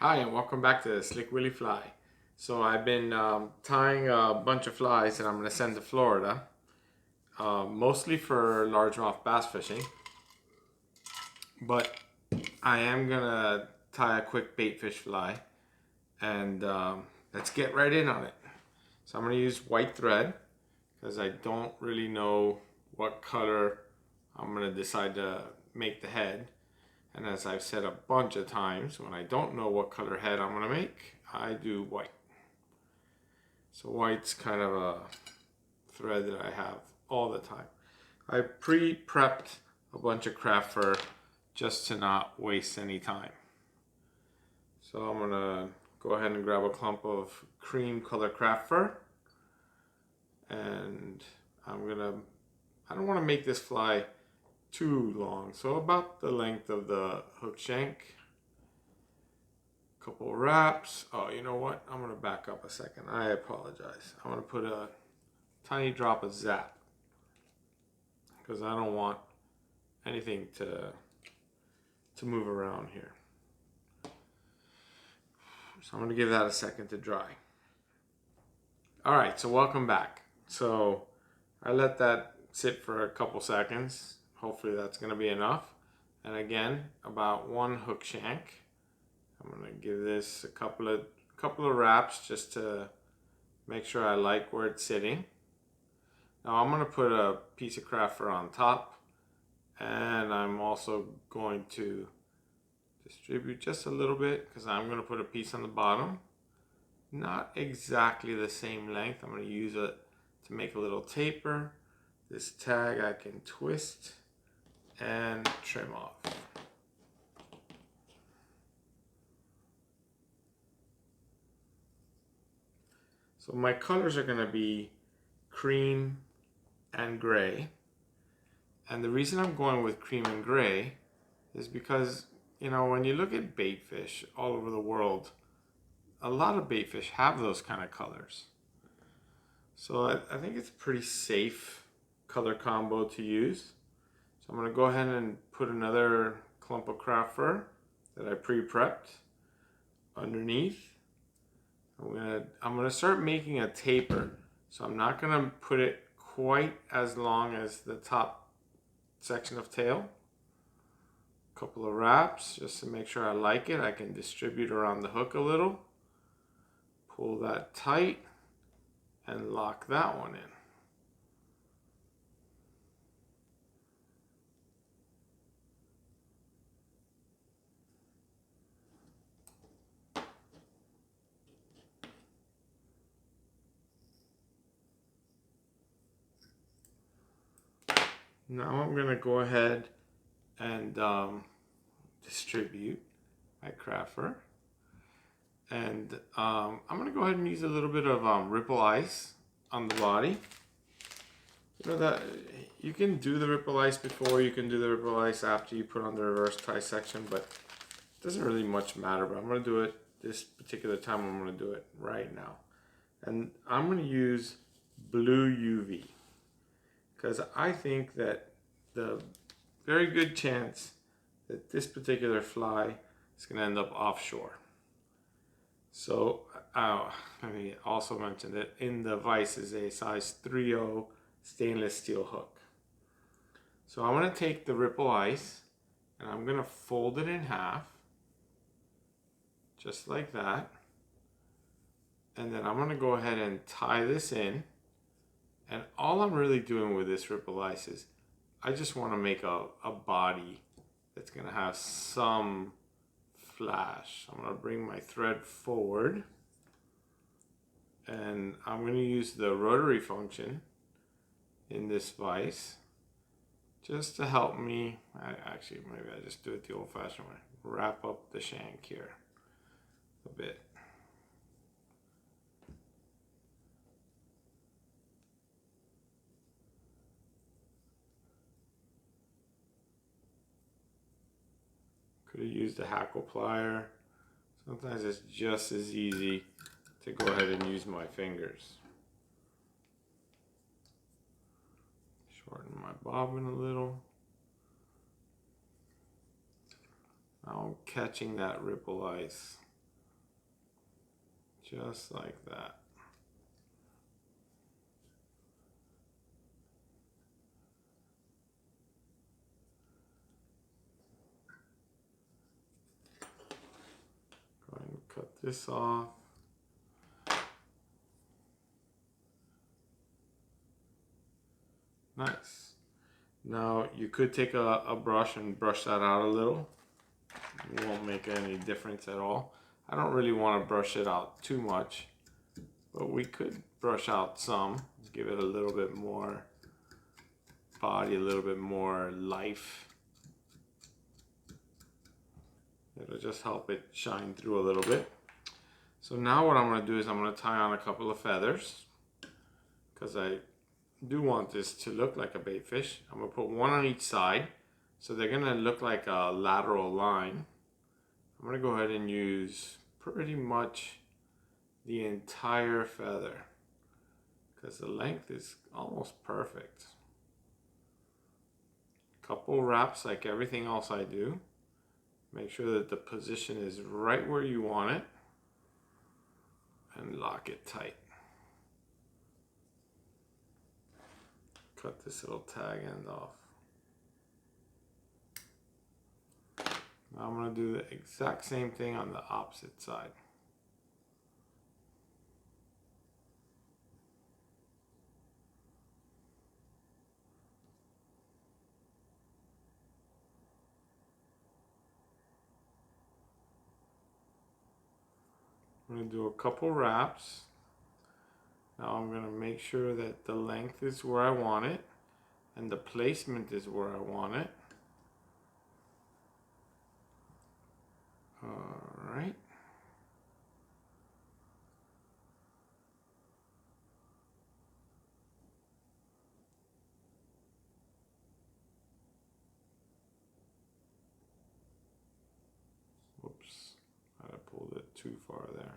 Hi and welcome back to Slick Willy Fly. So I've been tying a bunch of flies that I'm going to send to Florida, mostly for largemouth bass fishing. But I am going to tie a quick bait fish fly and let's get right in on it. So I'm going to use white thread because I don't really know what color I'm going to decide to make the head. And as I've said a bunch of times, when I don't know what color head I'm going to make, I do white. So white's kind of a thread that I have all the time. I pre-prepped a bunch of craft fur just to not waste any time. So I'm going to go ahead and grab a clump of cream color craft fur. And I don't want to make this fly too long, so about the length of the hook shank. Couple wraps. Oh, you know what? I'm gonna back up a second. I apologize. I'm gonna put a tiny drop of Zap because I don't want anything to move around here. So I'm gonna give that a second to dry. All right, so welcome back. So I let that sit for a couple seconds. Hopefully that's gonna be enough. And again, about one hook shank. I'm gonna give this a couple of wraps just to make sure I like where it's sitting. Now I'm gonna put a piece of craft fur on top, and I'm also going to distribute just a little bit because I'm gonna put a piece on the bottom. Not exactly the same length. I'm gonna use it to make a little taper. This tag I can twist and trim off. So my colors are going to be cream and gray. And the reason I'm going with cream and gray is because, when you look at bait fish all over the world, a lot of bait fish have those kind of colors. So I think it's a pretty safe color combo to use. So I'm going to go ahead and put another clump of craft fur that I pre-prepped underneath. I'm gonna start making a taper, so I'm not gonna put it quite as long as the top section of tail. A couple of wraps just to make sure I like it. I can distribute around the hook a little, pull that tight, and lock that one in. Now I'm gonna go ahead and distribute my craft fur. And I'm gonna go ahead and use a little bit of ripple ice on the body. That you can do the ripple ice before, you can do the ripple ice after you put on the reverse tie section, but it doesn't really much matter. But I'm gonna do it this particular time. I'm gonna do it right now, and I'm gonna use blue UV because I think that the very good chance that this particular fly is gonna end up offshore. So let me also mention that in the vise is a size 3/0 stainless steel hook. So I'm going to take the ripple ice and I'm going to fold it in half, just like that. And then I'm going to go ahead and tie this in. And all I'm really doing with this ripple ice is I just want to make a body that's going to have some flash. I'm going to bring my thread forward. And I'm going to use the rotary function in this vise just to help me. Actually, maybe I just do it the old-fashioned way. Wrap up the shank here a bit. Could have used a hackle plier. Sometimes it's just as easy to go ahead and use my fingers. Shorten my bobbin a little. Now I'm catching that ripple ice Just like that. Go ahead and cut this off. Nice. Now you could take a brush and brush that out a little. It won't make any difference at all. I don't really want to brush it out too much, but we could brush out some, give it a little bit more body, a little bit more life. It'll just help it shine through a little bit. So now what I'm going to do is I'm going to tie on a couple of feathers, because I do want this to look like a bait fish. I'm going to put one on each side, so they're going to look like a lateral line. I'm going to go ahead and use pretty much the entire feather, because the length is almost perfect. Couple wraps like everything else I do. Make sure that the position is right where you want it, and lock it tight. Cut this little tag end off. Now I'm going to do the exact same thing on the opposite side. I'm going to do a couple wraps. Now I'm going to make sure that the length is where I want it and the placement is where I want it. Alright. Whoops, I pulled it too far there.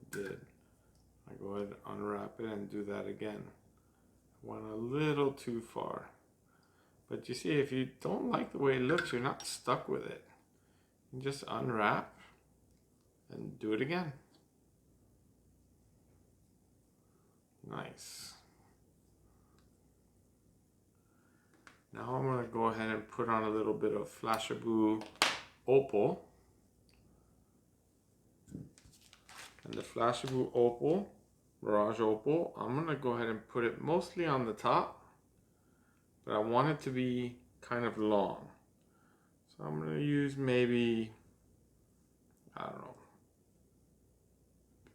I did. I go ahead and unwrap it and do that again. I went a little too far. But you see, if you don't like the way it looks, you're not stuck with it. You just unwrap and do it again. Nice. Now I'm going to go ahead and put on a little bit of Flashabou Opal. And the Flashabou Opal, Mirage Opal, I'm going to go ahead and put it mostly on the top, but I want it to be kind of long. So I'm going to use maybe, I don't know,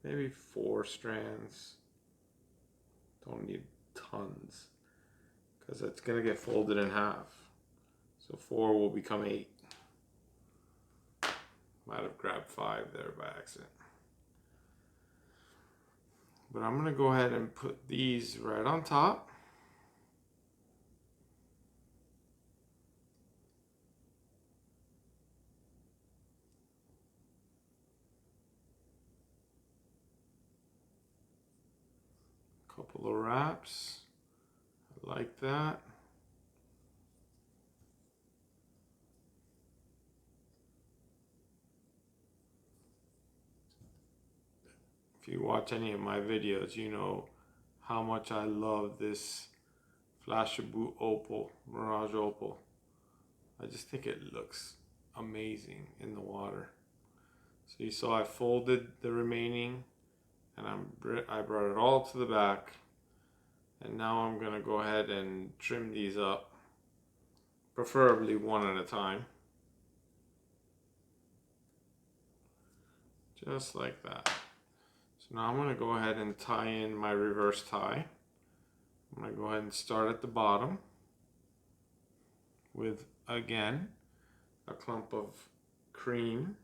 maybe 4 strands. Don't need tons, because it's going to get folded in half. So 4 will become 8. Might have grabbed 5 there by accident. But I'm going to go ahead and put these right on top. Couple of wraps. I like that. If you watch any of my videos, you know how much I love this Flashabou Opal, Mirage Opal. I just think it looks amazing in the water. So you saw I folded the remaining, and I brought it all to the back. And now I'm going to go ahead and trim these up, preferably one at a time. Just like that. So now I'm going to go ahead and tie in my reverse tie. I'm going to go ahead and start at the bottom with, again, a clump of cream.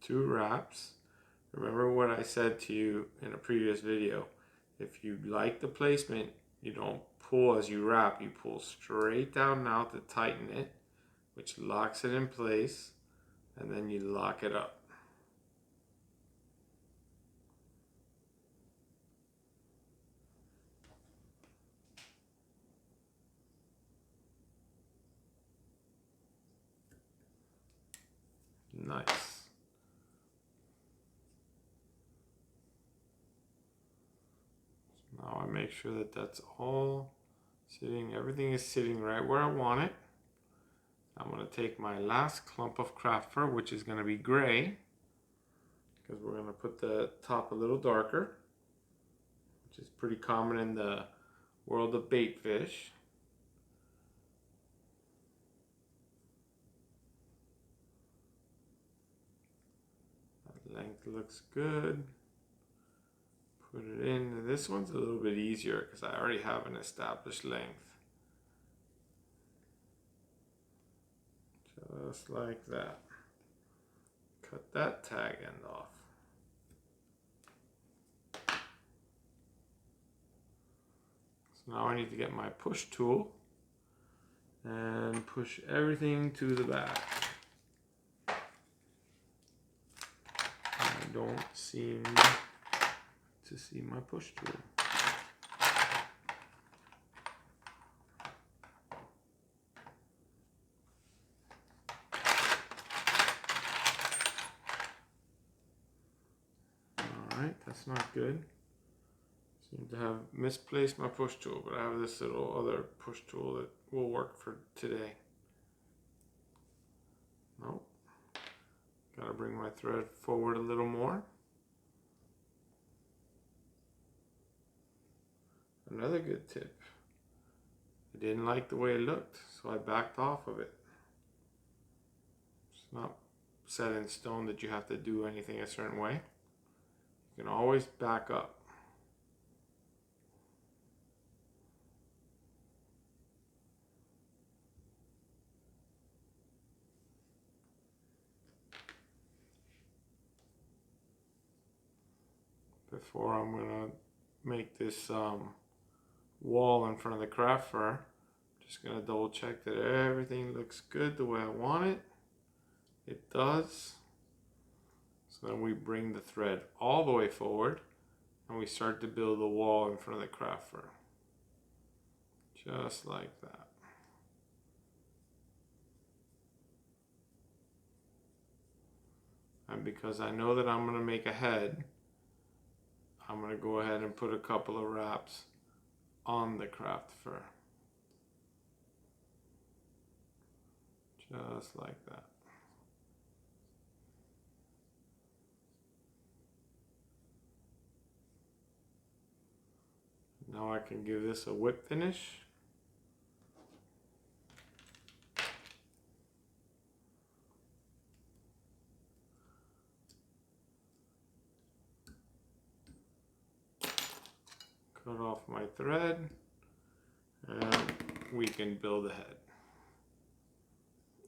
2 wraps. Remember what I said to you in a previous video. If you like the placement, you don't pull as you wrap, you pull straight down now to tighten it, which locks it in place, and then you lock it up. Nice. Now I make sure that that's all sitting, everything is sitting right where I want it. I'm going to take my last clump of craft fur, which is going to be gray, because we're going to put the top a little darker, which is pretty common in the world of bait fish. That length looks good. Put it in. This one's a little bit easier because I already have an established length. Just like that. Cut that tag end off. So now I need to get my push tool and push everything to the back. I don't seem to see my push tool. Alright, that's not good. Seem to have misplaced my push tool, but I have this little other push tool that will work for today. Nope. Gotta bring my thread forward a little more. Another good tip. I didn't like the way it looked, so I backed off of it. It's not set in stone that you have to do anything a certain way. You can always back up. Before I'm gonna make this wall in front of the craft fur, just gonna double check that everything looks good the way I want it. It does. So then we bring the thread all the way forward and we start to build the wall in front of the craft fur. Just like that. And because I know that I'm gonna make a head, I'm going to go ahead and put a couple of wraps on the craft fur. Just like that. Now I can give this a whip finish. Cut off my thread and we can build a head.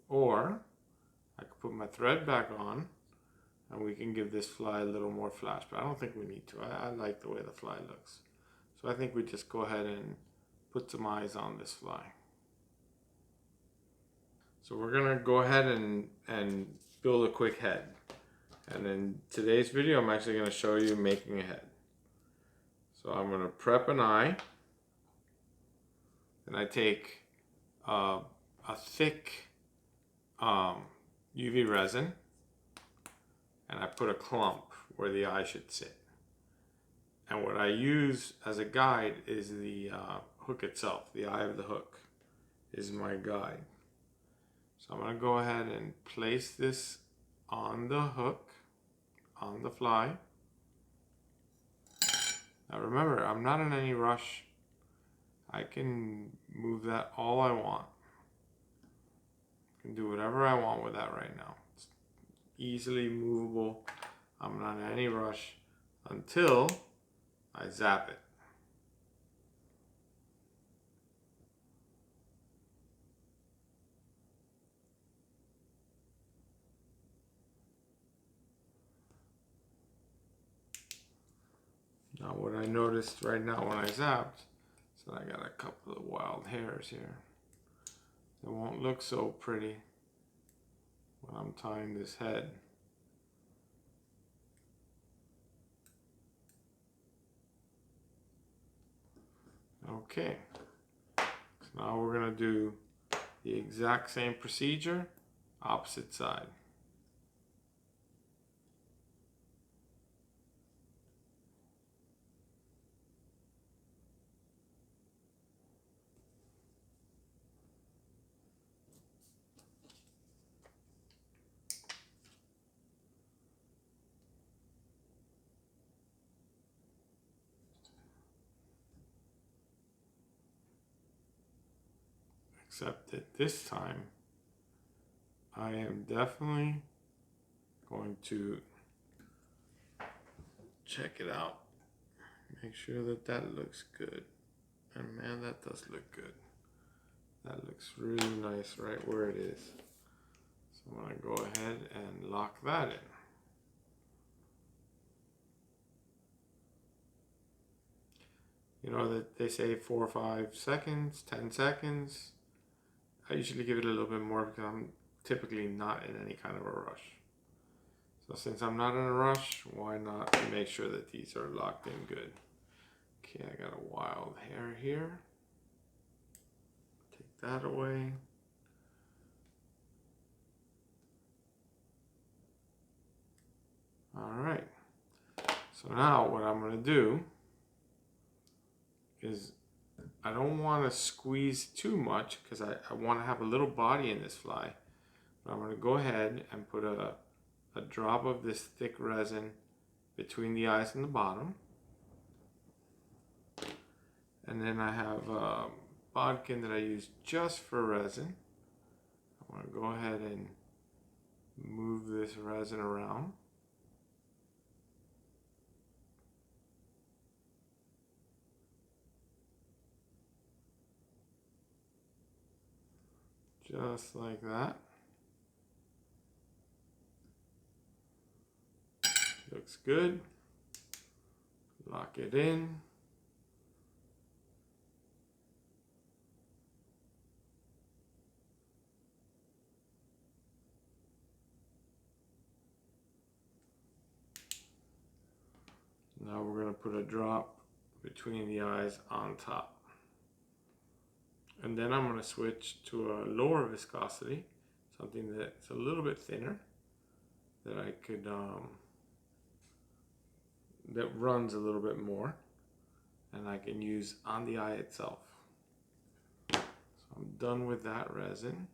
Or I could put my thread back on and we can give this fly a little more flash, but I don't think we need to. I like the way the fly looks. So I think we just go ahead and put some eyes on this fly. So we're gonna go ahead and build a quick head. And in today's video, I'm actually gonna show you making a head. So I'm going to prep an eye, and I take a thick UV resin, and I put a clump where the eye should sit. And what I use as a guide is the hook itself. The eye of the hook is my guide. So I'm going to go ahead and place this on the hook, on the fly. Now remember, I'm not in any rush. I can move that all I want. I can do whatever I want with that right now. It's easily movable. I'm not in any rush until I zap it. Now what I noticed right now when I zapped, so I got a couple of wild hairs here. It won't look so pretty when I'm tying this head. Okay, so now we're gonna do the exact same procedure, opposite side. Except that this time, I am definitely going to check it out. Make sure that that looks good. And man, that does look good. That looks really nice right where it is. So I'm gonna go ahead and lock that in. You know that they say 4 or 5 seconds, 10 seconds. I usually give it a little bit more because I'm typically not in any kind of a rush. So since I'm not in a rush, why not make sure that these are locked in good. Okay, I got a wild hair here. Take that away. All right. So now what I'm gonna do is I don't want to squeeze too much because I want to have a little body in this fly. But I'm going to go ahead and put a drop of this thick resin between the eyes and the bottom. And then I have a bodkin that I use just for resin. I'm going to go ahead and move this resin around. Just like that. Looks good. Lock it in. Now we're going to put a drop between the eyes on top. And then I'm going to switch to a lower viscosity, something that's a little bit thinner, that I could, that runs a little bit more, and I can use on the eye itself. So I'm done with that resin.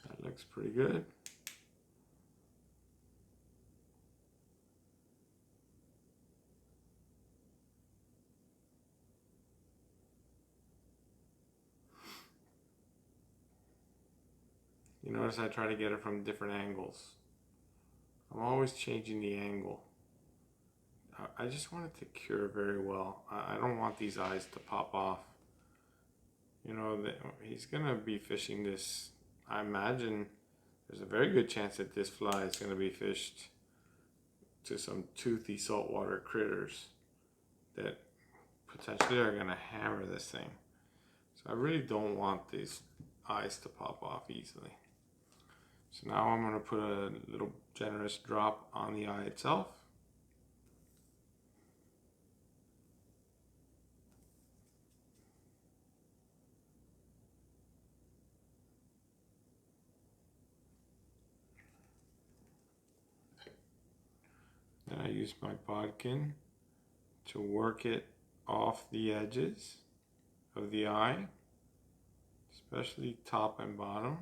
That looks pretty good. You notice I try to get it from different angles. I'm always changing the angle. I just want it to cure very well. I don't want these eyes to pop off. You know, he's gonna be fishing this. I imagine there's a very good chance that this fly is gonna be fished to some toothy saltwater critters that potentially are gonna hammer this thing. So I really don't want these eyes to pop off easily. So now I'm gonna put a little generous drop on the eye itself. use my bodkin to work it off the edges of the eye, especially top and bottom,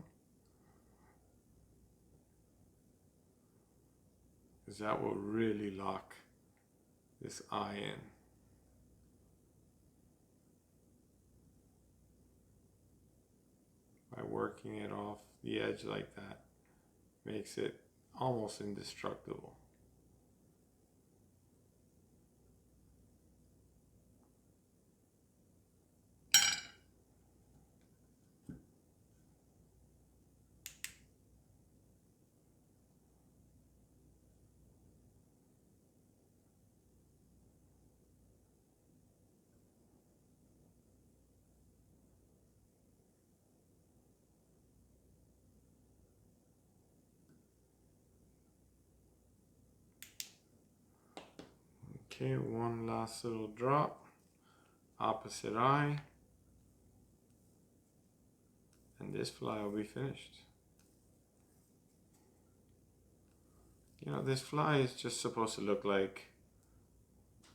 because that will really lock this eye in. By working it off the edge like that, makes it almost indestructible. Okay, one last little drop, opposite eye, and this fly will be finished. You know, this fly is just supposed to look like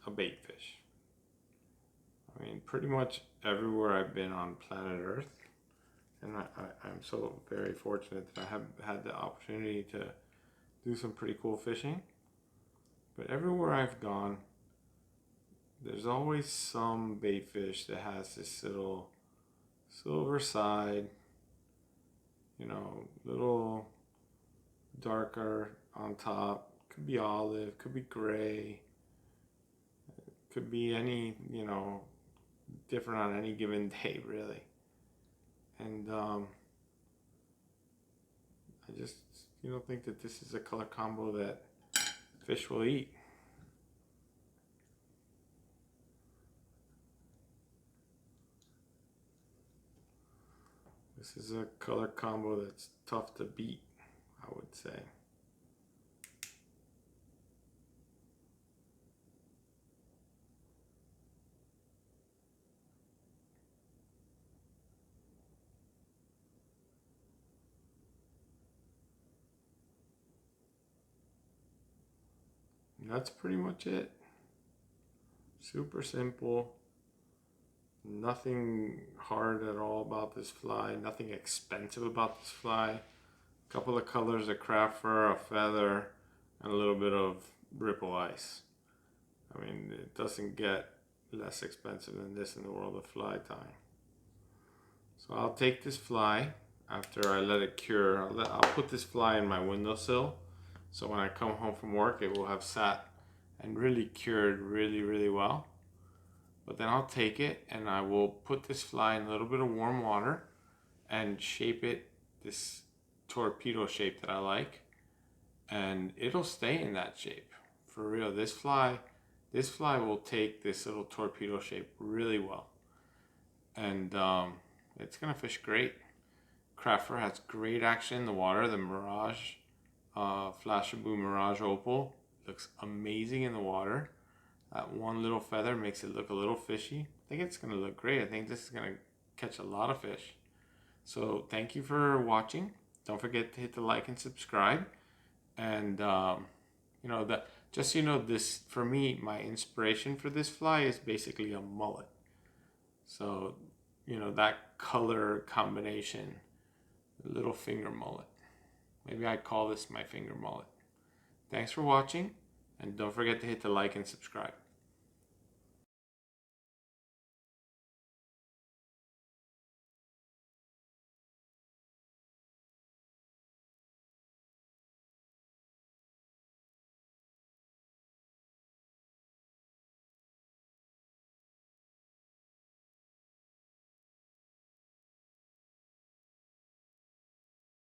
a bait fish. I mean, pretty much everywhere I've been on planet Earth, and I'm so very fortunate that I have had the opportunity to do some pretty cool fishing. But everywhere I've gone, there's always some bait fish that has this little silver side, you know, little darker on top. Could be olive, could be gray, could be any, you know, different on any given day, really. And I just, you know, think that this is a color combo that fish will eat. This is a color combo that's tough to beat, I would say. And that's pretty much it. Super simple. Nothing hard at all about this fly. Nothing expensive about this fly. A couple of colors of craft fur, a feather, and a little bit of ripple ice. I mean, it doesn't get less expensive than this in the world of fly tying. So I'll take this fly after I let it cure. I'll put this fly in my windowsill, so when I come home from work it will have sat and really cured really well. But then I'll take it and I will put this fly in a little bit of warm water and shape it this torpedo shape that I like, and it'll stay in that shape for real. This fly will take this little torpedo shape really well, and it's gonna fish great. Craft fur has great action in the water. The Mirage, Flashabou Mirage Opal looks amazing in the water. That one little feather makes it look a little fishy. I think it's gonna look great. I think this is gonna catch a lot of fish. So thank you for watching. Don't forget to hit the like and subscribe. And you know, that just so you know, this for me, my inspiration for this fly is basically a mullet. So you know, that color combination, the little finger mullet. Maybe I'd call this my finger mullet. Thanks for watching, and don't forget to hit the like and subscribe.